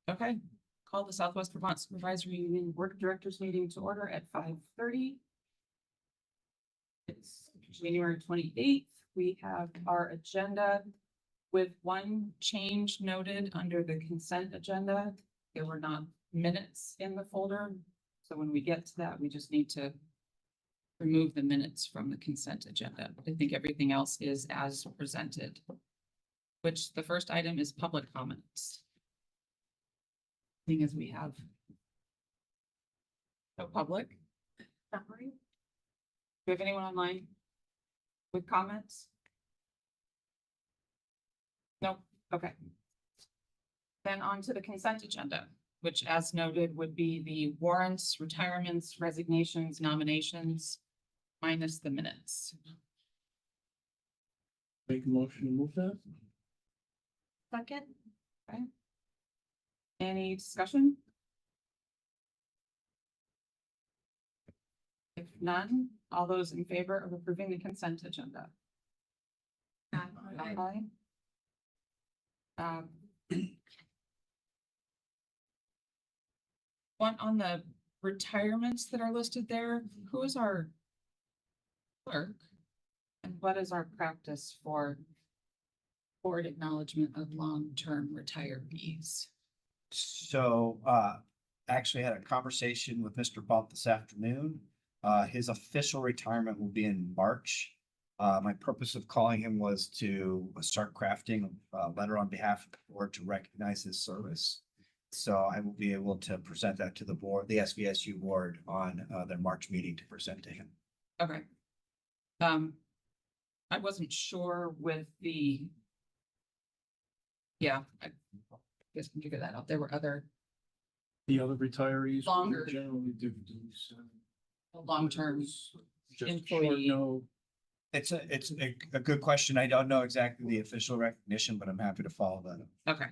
Okay, call the Southwest Vermont Supervisory Union Board Directors meeting to order at 5:30. It's January 28th. We have our agenda with one change noted under the consent agenda. There were not minutes in the folder. So when we get to that, we just need to remove the minutes from the consent agenda. I think everything else is as presented, which the first item is public comments. Seeing as we have no public. Summary. Do we have anyone online with comments? No, okay. Then on to the consent agenda, which as noted would be the warrants, retirements, resignations, nominations, minus the minutes. Make a motion to move that? Second. Okay. Any discussion? If none, all those in favor of approving the consent agenda? Aye. One on the retirements that are listed there, who is our clerk? And what is our practice for board acknowledgement of long-term retirees? So, actually had a conversation with Mr. Bump this afternoon. His official retirement will be in March. My purpose of calling him was to start crafting a letter on behalf of the board to recognize his service. So I will be able to present that to the board, the SVSU board on their March meeting to present to him. Okay. I wasn't sure with the. Yeah, I guess we can figure that out. There were other The other retirees. Longer. Generally do these. long-term Just employee. short, no. It's a good question. I don't know exactly the official recognition, but I'm happy to follow that up. Okay.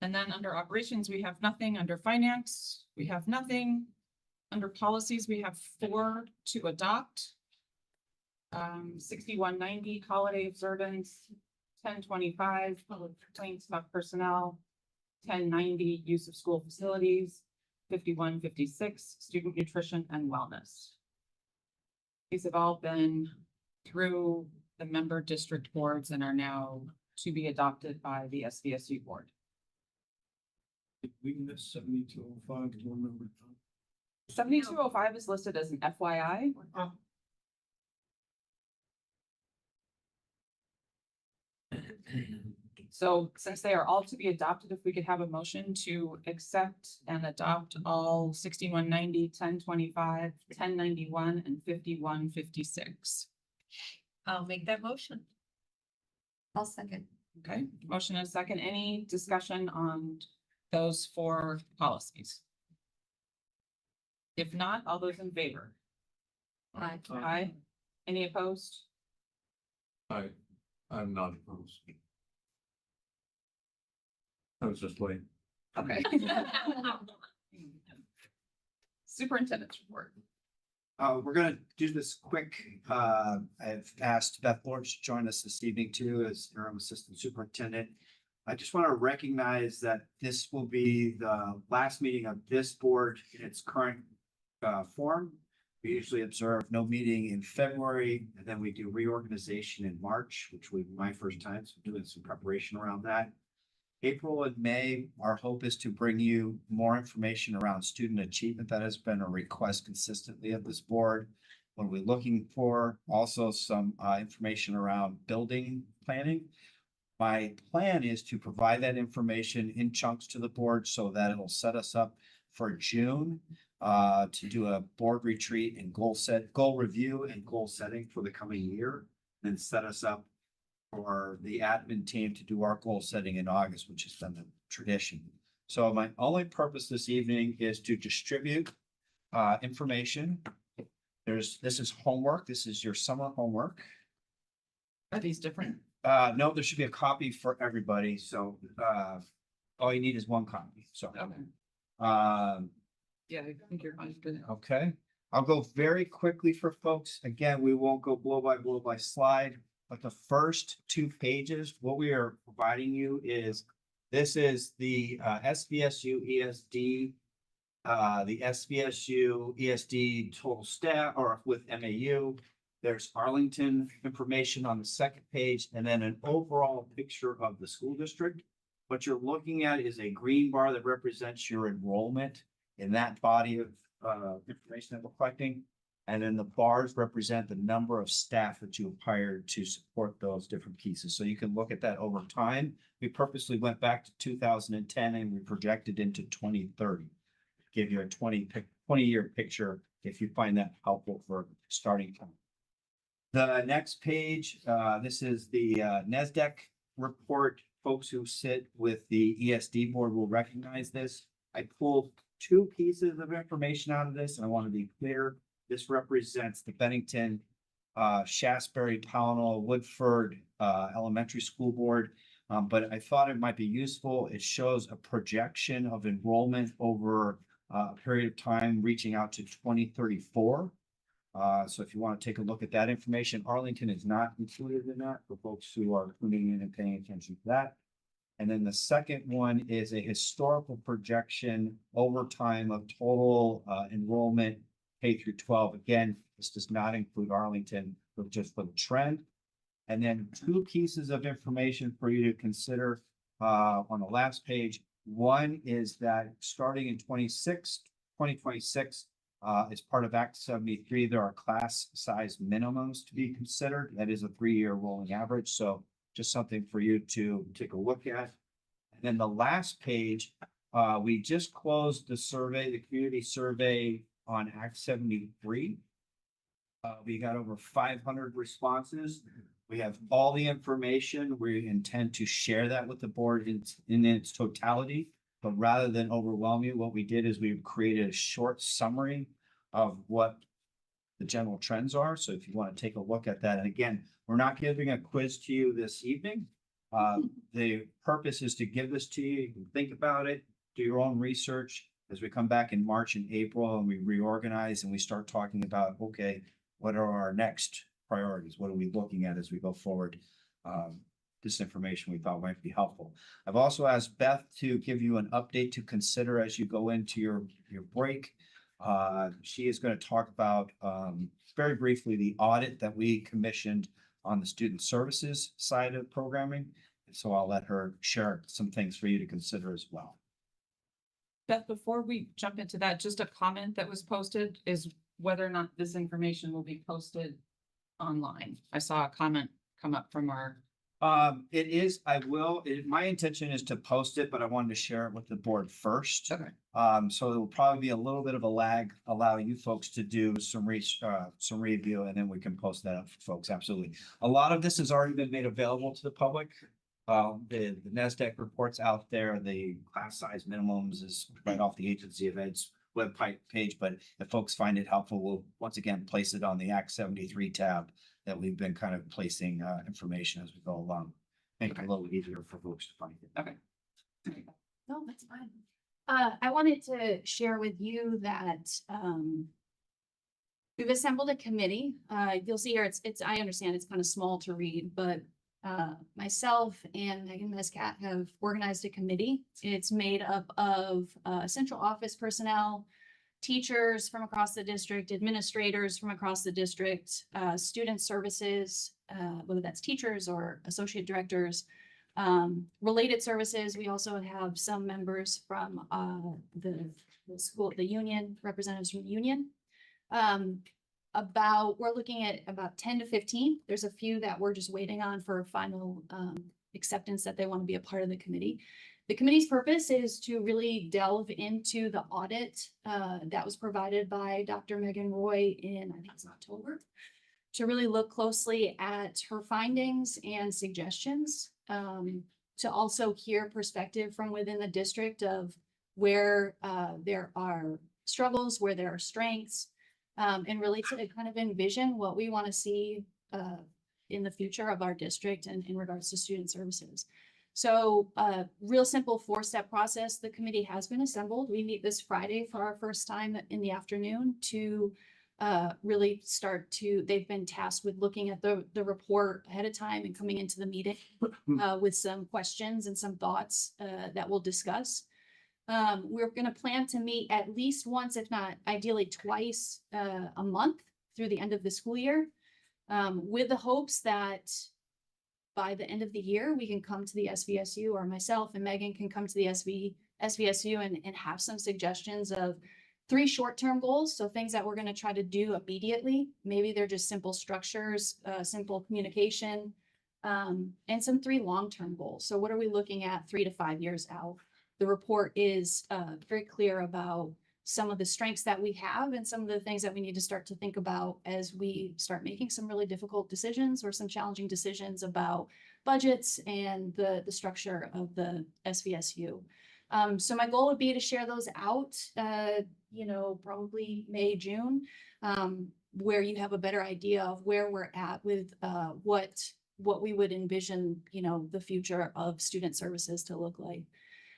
And then under operations, we have nothing. Under finance, we have nothing. Under policies, we have 4 to adopt. 6190 holiday observance, 1025 public complaints about personnel, 1090 use of school facilities, 5156 student nutrition and wellness. These have all been through the member district boards and are now to be adopted by the SVSU board. We miss 7205 to remember. 7205 is listed as an FYI. So since they are all to be adopted, if we could have a motion to accept and adopt all 6190, 1025, 1091, and 5156. I'll make that motion. I'll second. Okay, motion and a second. Any discussion on those 4 policies? If not, all those in favor? Aye. Aye. Any opposed? I'm not opposed. I was just waiting. Okay. Superintendent's report. We're gonna do this quick. I've asked Beth Lawrence to join us this evening too as interim assistant superintendent. I just want to recognize that this will be the last meeting of this board in its current form. We usually observe no meeting in February, and then we do reorganization in March, which will be my first time, so doing some preparation around that. April and May, our hope is to bring you more information around student achievement. That has been a request consistently of this board. What we're looking for, also some information around building planning. My plan is to provide that information in chunks to the board so that it'll set us up for June to do a board retreat and goal review and goal setting for the coming year, then set us up for the admin team to do our goal setting in August, which has been the tradition. So my only purpose this evening is to distribute information. This is homework. This is your summer homework. Are these different? No, there should be a copy for everybody. So all you need is one copy. So Okay. Yeah, I think you're fine. okay. I'll go very quickly for folks. Again, we won't go blow by slide, but the first 2 pages, what we are providing you is This is the SVSU ESD, the SVSU ESD total staff or with MAU. There's Arlington information on the second page and then an overall picture of the school district. What you're looking at is a green bar that represents your enrollment in that body of information that we're collecting. And then the bars represent the number of staff that you have hired to support those different pieces. So you can look at that over time. We purposely went back to 2010 and we projected into 2030. Give you a 20-year picture if you find that helpful for starting point. The next page, this is the NASDAQ report. Folks who sit with the ESD board will recognize this. I pulled two pieces of information out of this, and I want to be clear. This represents the Bennington, Shasberry, Pownell, Woodford Elementary School Board. But I thought it might be useful. It shows a projection of enrollment over a period of time reaching out to 2034. So if you want to take a look at that information, Arlington is not included in that for folks who are tuning in and paying attention to that. And then the second one is a historical projection over time of total enrollment K through 12. Again, this does not include Arlington, but just for the trend. And then two pieces of information for you to consider on the last page. One is that starting in 2026, as part of Act 73, there are class size minimums to be considered. That is a 3-year rolling average. So just something for you to take a look at. And then the last page, we just closed the survey, the community survey on Act 73. We got over 500 responses. We have all the information. We intend to share that with the board in its totality. But rather than overwhelm you, what we did is we created a short summary of what the general trends are. So if you want to take a look at that, and again, we're not giving a quiz to you this evening. The purpose is to give this to you. You can think about it, do your own research as we come back in March and April and we reorganize and we start talking about, okay, what are our next priorities? What are we looking at as we go forward? This information we thought might be helpful. I've also asked Beth to give you an update to consider as you go into your break. She is going to talk about very briefly the audit that we commissioned on the student services side of programming. So I'll let her share some things for you to consider as well. Beth, before we jump into that, just a comment that was posted is whether or not this information will be posted online. I saw a comment come up from our. It is, my intention is to post it, but I wanted to share it with the board first. Okay. So it will probably be a little bit of a lag, allowing you folks to do some review, and then we can post that up for folks. Absolutely. A lot of this has already been made available to the public. The NASDAQ reports out there, the class size minimums is right off the Agency of Ed's web page, but if folks find it helpful, we'll once again place it on the Act 73 tab that we've been kind of placing information as we go along. Make it a little easier for folks to find it. Okay. No, that's fine. I wanted to share with you that we've assembled a committee. You'll see here, I understand it's kind of small to read, but myself and Megan Mescat have organized a committee. It's made up of central office personnel, teachers from across the district, administrators from across the district, student services, whether that's teachers or associate directors, related services. We also have some members from the school, the union, representatives from the union. We're looking at about 10 to 15. There's a few that we're just waiting on for final acceptance that they want to be a part of the committee. The committee's purpose is to really delve into the audit that was provided by Dr. Megan Roy in, I think it's October, to really look closely at her findings and suggestions, to also hear perspective from within the district of where there are struggles, where there are strengths, and really to kind of envision what we want to see in the future of our district and in regards to student services. So real simple 4-step process. The committee has been assembled. We meet this Friday for our first time in the afternoon to really start to, they've been tasked with looking at the report ahead of time and coming into the meeting with some questions and some thoughts that we'll discuss. We're gonna plan to meet at least once, if not ideally twice, a month through the end of the school year, with the hopes that by the end of the year, we can come to the SVSU, or myself and Megan can come to the SVSU and have some suggestions of 3 short-term goals. So things that we're gonna try to do immediately. Maybe they're just simple structures, simple communication, and some 3 long-term goals. So what are we looking at 3 to 5 years out? The report is very clear about some of the strengths that we have and some of the things that we need to start to think about as we start making some really difficult decisions or some challenging decisions about budgets and the structure of the SVSU. So my goal would be to share those out, probably May, June, where you have a better idea of where we're at with what we would envision, the future of student services to look like.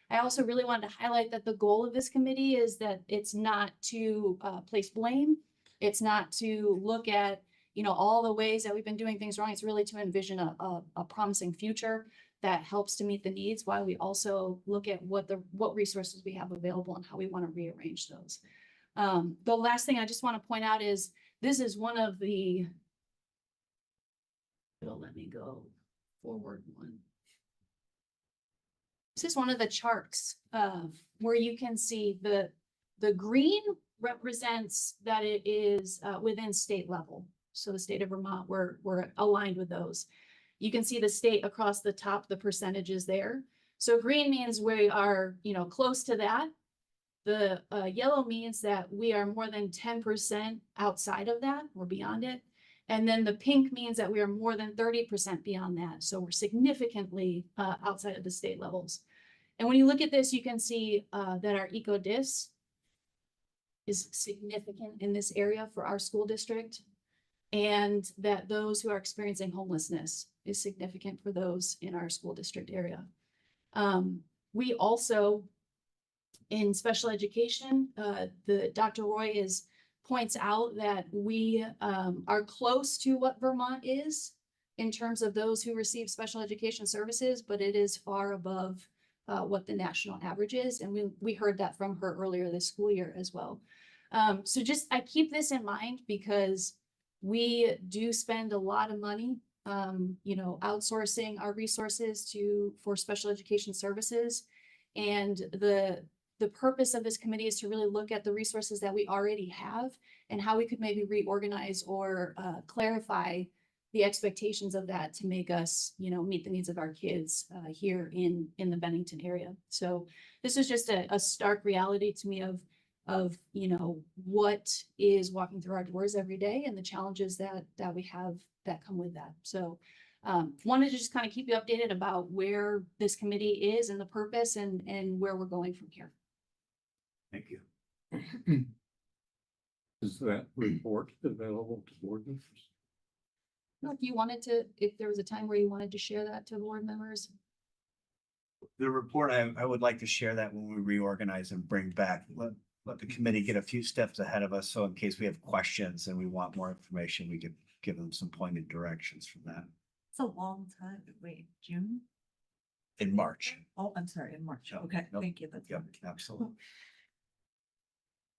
I also really wanted to highlight that the goal of this committee is that it's not to place blame. It's not to look at, all the ways that we've been doing things wrong. It's really to envision a promising future that helps to meet the needs while we also look at what resources we have available and how we want to rearrange those. The last thing I just want to point out is this is one of the, let me go forward one. This is one of the charts where you can see the green represents that it is within state level. So the state of Vermont, we're aligned with those. You can see the state across the top, the percentages there. So green means we are, close to that. The yellow means that we are more than 10% outside of that or beyond it. And then the pink means that we are more than 30% beyond that. So we're significantly outside of the state levels. And when you look at this, you can see that our eco-dis is significant in this area for our school district, and that those who are experiencing homelessness is significant for those in our school district area. We also, in special education, the Dr. Roy points out that we are close to what Vermont is in terms of those who receive special education services, but it is far above what the national average is. And we heard that from her earlier this school year as well. So I keep this in mind because we do spend a lot of money, outsourcing our resources for special education services. And the purpose of this committee is to really look at the resources that we already have and how we could maybe reorganize or clarify the expectations of that to make us, meet the needs of our kids here in the Bennington area. So this is just a stark reality to me of what is walking through our doors every day and the challenges that we have that come with that. So wanted to just kind of keep you updated about where this committee is and the purpose and where we're going from here. Thank you. Is that report available to board members? If you wanted if there was a time where you wanted to share that to board members. The report, I would like to share that when we reorganize and bring back, let the committee get a few steps ahead of us. So in case we have questions and we want more information, we could give them some pointed directions from that. It's a long time. Wait, June? In March. Oh, I'm sorry, in March. Yep, Okay, yep, thank you. That's Yep, wonderful. absolutely.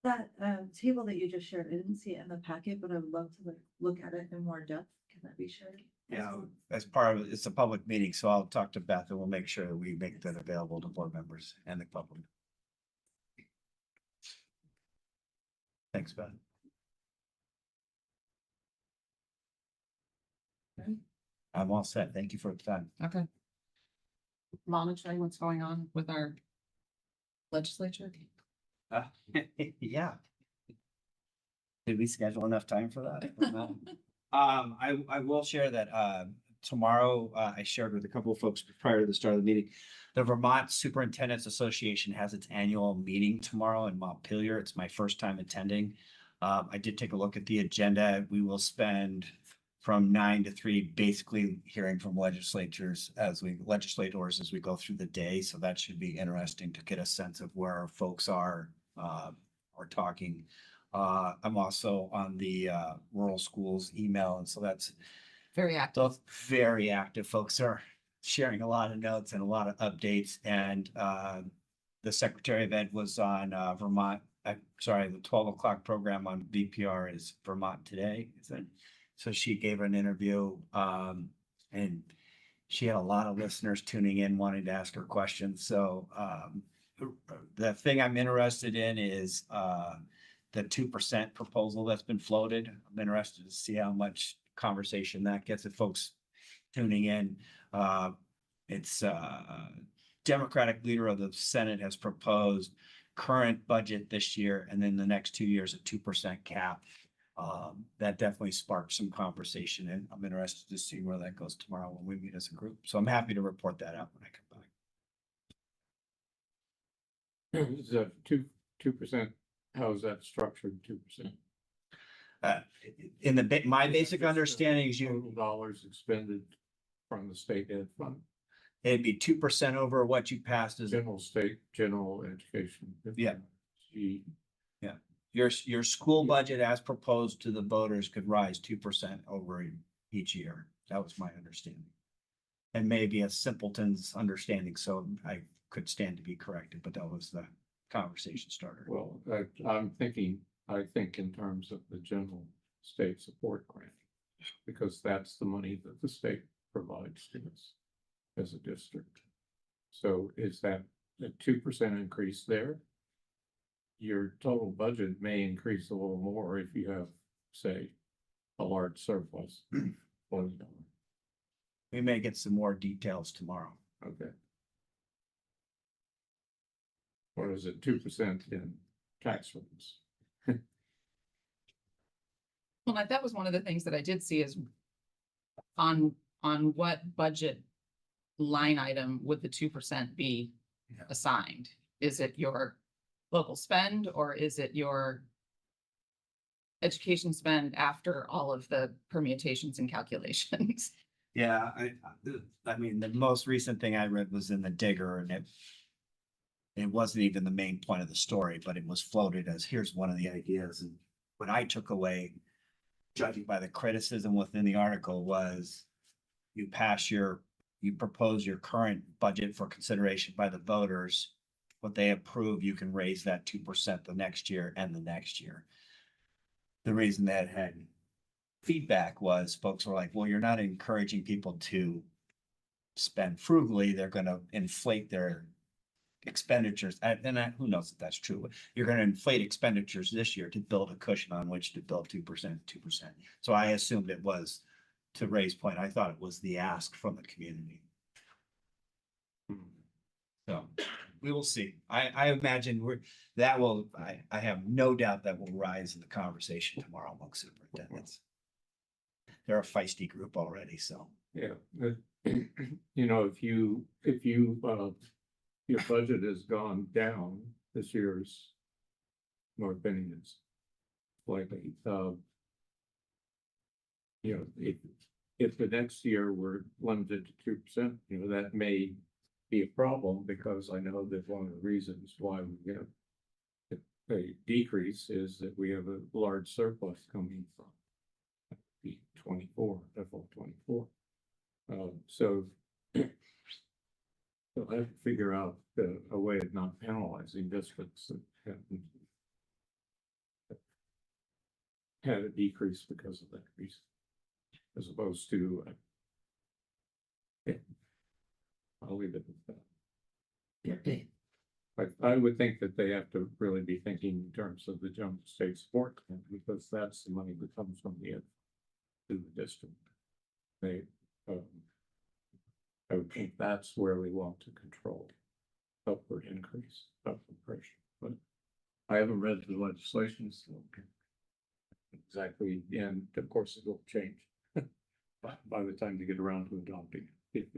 That table that you just shared, I didn't see it in the packet, but I would love to look at it in more depth. Can that be shared? Yeah, as part of, it's a public meeting, so I'll talk to Beth and we'll make sure that we make that available to board members and the public. Thanks, Beth. I'm all set. Thank you for the time. Okay. Monitoring what's going on with our legislature. Yeah. Did we schedule enough time for that? I will share that tomorrow, I shared with a couple of folks prior to the start of the meeting. The Vermont Superintendents Association has its annual meeting tomorrow in Montpelier. It's my first time attending. I did take a look at the agenda. We will spend from 9 to 3 basically hearing from legislators as we go through the day. So that should be interesting to get a sense of where our folks are talking I'm also on the rural schools email, and so that's Very active. those very active folks are sharing a lot of notes and a lot of updates. And the Secretary of Ed was on Vermont. Sorry, the 12 o'clock program on VPR is Vermont Today. So she gave an interview, and she had a lot of listeners tuning in, wanting to ask her questions. So the thing I'm interested in is the 2% proposal that's been floated. I'm interested to see how much conversation that gets if folks tuning in. It's Democratic leader of the Senate has proposed current budget this year and then the next 2 years a 2% cap. That definitely sparked some conversation, and I'm interested to see where that goes tomorrow when we meet as a group. So I'm happy to report that out when I come back. Is that 2%? How is that structured, 2%? In my basic understanding is Total dollars expended from the state ed fund, it'd be 2% over what you passed as general education. Yeah. Gee, your school budget as proposed to the voters could rise 2% over each year. That was my understanding. And maybe a simpleton's understanding, so I could stand to be corrected, but that was the conversation starter. Well, I think in terms of the general state support grant, because that's the money that the state provides to us as a district. So is that a 2% increase there? Your total budget may increase a little more if you have, say, a large surplus. We may get some more details tomorrow. Okay. Or is it 2% in tax rates? Well, that was one of the things that I did see is on what budget line item would the 2% be assigned? Is it your local spend or is it your education spend after all of the permutations and calculations? Yeah, I mean, the most recent thing I read was in the Digger, and it wasn't even the main point of the story, but it was floated as here's one of the ideas. And what I took away, judging by the criticism within the article, was you propose your current budget for consideration by the voters. What they approve, you can raise that 2% the next year and the next year. The reason that had feedback was folks were like, well, you're not encouraging people to spend frugally. They're going to inflate their expenditures. And who knows if that's true. You're going to inflate expenditures this year to build a cushion on which to build 2%. So I assumed it was, to Ray's point, I thought it was the ask from the community. So we will see. I imagine I have no doubt that will rise in the conversation tomorrow among superintendents. They're a feisty group already, so. Yeah, if your budget has gone down this year's, my opinion is slightly, if the next year we're limited to 2%, that may be a problem, because I know that one of the reasons why we get a decrease is that we have a large surplus coming from the 24, FY24. So they'll have to figure out a way of not penalizing districts that had a decrease because of that reason, as opposed to I'll leave it at that. I would think that they have to really be thinking in terms of the general state support plan, because that's the money that comes from to the district. I would think that's where we want to control upward increase, upward pressure. But I haven't read the legislation, so exactly, and of course it will change by the time you get around to adopting it.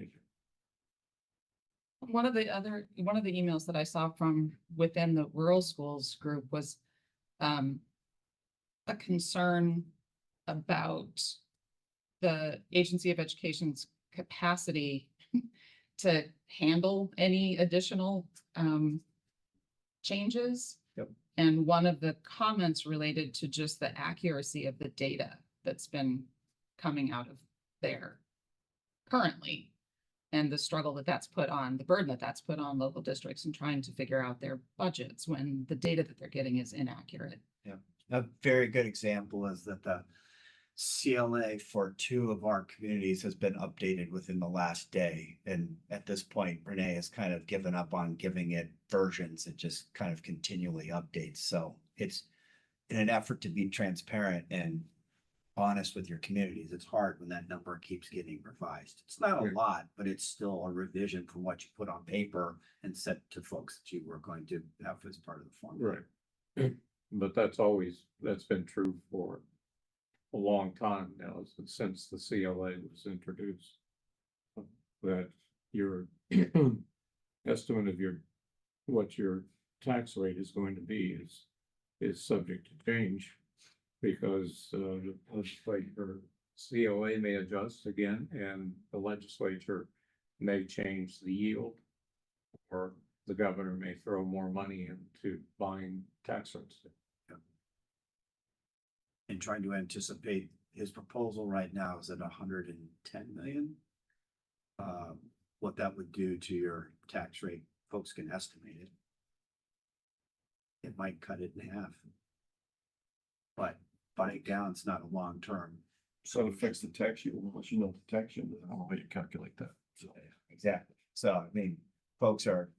One of the emails that I saw from within the rural schools group was a concern about the Agency of Education's capacity to handle any additional changes. Yep. And one of the comments related to just the accuracy of the data that's been coming out of there currently. And the struggle that that's put on, the burden that that's put on local districts and trying to figure out their budgets when the data that they're getting is inaccurate. A very good example is that the CLA for 2 of our communities has been updated within the last day. And at this point, Renee has kind of given up on giving it versions. It just kind of continually updates. So it's in an effort to be transparent and honest with your communities. It's hard when that number keeps getting revised. It's not a Right. lot, but it's still a revision from what you put on paper and said to folks that you were going to have as part of the formula. Right. But that's been true for a long time now, since the CLA was introduced. That your estimate of what your tax rate is going to be is subject to change. Because the legislature, CLA may adjust again, and the legislature may change the yield. Or the governor may throw more money into buying tax rates. And trying to anticipate his proposal right now is at 110 million. What that would do to your tax rate, folks can estimate it. It might cut it in half. But buying down, it's not a long term. So it affects the tax yield, unless you know the tax yield, I don't know how you calculate that. So. Exactly. So, I mean, folks are,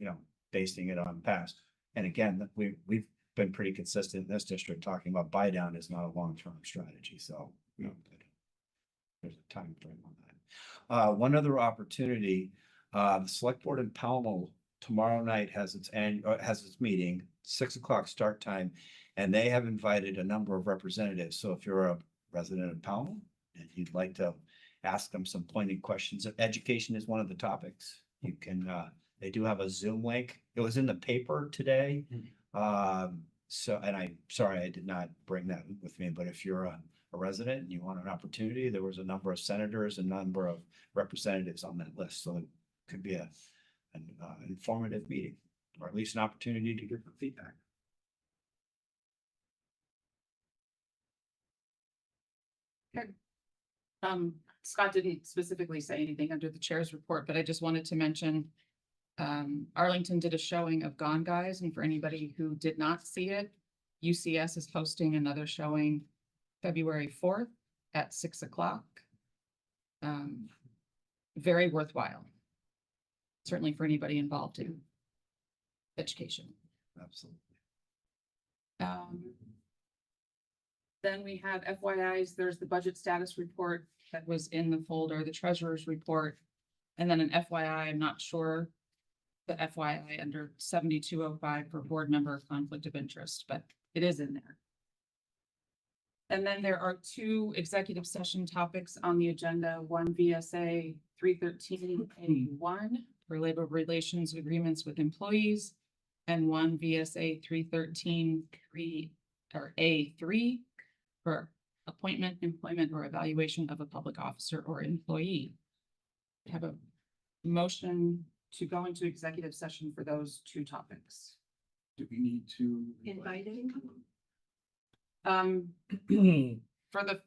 basing it on past. And again, we've been pretty consistent in this district talking about buy down is not a long-term strategy. So, there's a time frame on that. One other opportunity, the select board in Pownell tomorrow night has its meeting, 6:00 start time, and they have invited a number of representatives. So if you're a resident of Pownell and you'd like to ask them some pointed questions, education is one of the topics. You can, they do have a Zoom link. It was in the paper today. So, and I'm sorry, I did not bring that with me, but if you're a resident and you want an opportunity, there was a number of senators, a number of representatives on that list. So it could be an informative meeting, or at least an opportunity to give them feedback. Scott didn't specifically say anything under the chair's report, but I just wanted to mention Arlington did a showing of Gone Guys, and for anybody who did not see it, UCS is hosting another showing February 4th at 6:00. Very worthwhile. Certainly for anybody involved in education. Absolutely. Then we have FYIs, there's the budget status report that was in the folder, the treasurer's report. And then an FYI, I'm not sure. The FYI under 7205 for board member conflict of interest, but it is in there. And then there are 2 executive session topics on the agenda, one VSA 313A1 for labor relations agreements with employees, and one VSA 313 A3 for appointment, employment, or evaluation of a public officer or employee. Have a motion to go into executive session for those 2 topics. Do we need to? Inviting? For the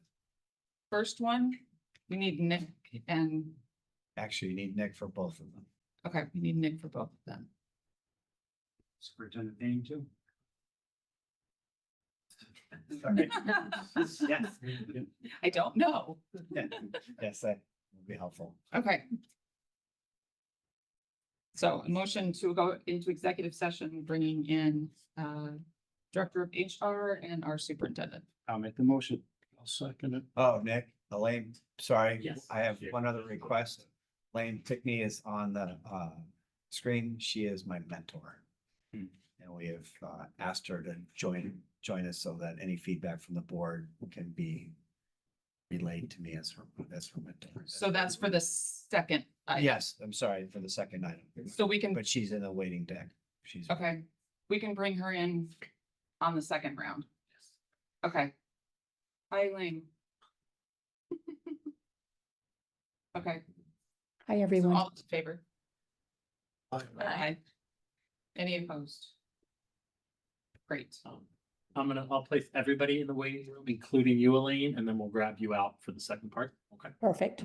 first one, we need Nick and, Actually, you need Nick for both of them. okay, we need Nick for both of them. Superintendent Payne too. Sorry. Yes. I don't know. Yes, that would be helpful. Okay. So a motion to go into executive session, bringing in Director of HR and our superintendent. I'll make the motion. I'll second it. Oh, Nick, Elaine, sorry. Yes. I have one other request. Elaine Pickney is on the screen. She is my mentor. And we have asked her to join us so that any feedback from the board can be relayed to me as her mentor. So that's for the second. item. Yes, I'm sorry for the second item, So we can, but she's in the waiting deck. She's. okay, we can bring her in on the second round. Okay. Hi, Elaine. Okay, Hi, so everyone. all in favor? Aye. Any opposed? Great. I'll place everybody in the waiting room, including you, Elaine, and then we'll grab you out for the second part. Okay. Perfect.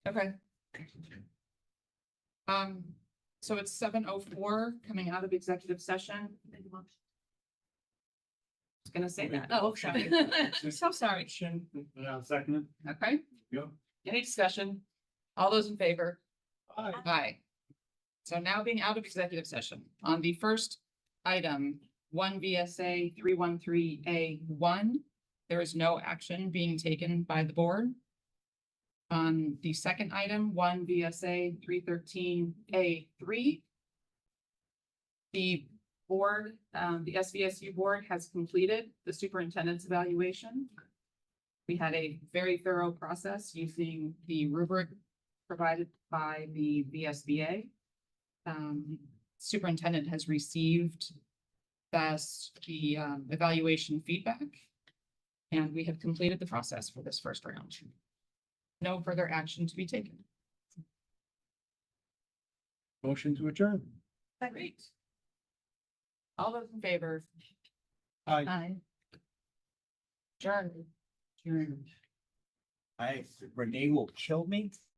Okay. So it's 7:04 coming out of executive session. I was gonna say that. Oh, sorry. So sorry. Second. Okay. Yeah. Any discussion? All those in favor? Aye. Aye. So now being out of executive session, on the first item, one VSA 313A1, there is no action being taken by the board. On the second item, one VSA 313A3, the board, the SVSU board has completed the superintendent's evaluation. We had a very thorough process using the rubric provided by the VSBA. Superintendent has received the evaluation feedback, and we have completed the process for this first round. No further action to be taken. Motion to adjourn. Great. All those in favor? Aye. Adjourned. Renee will kill me.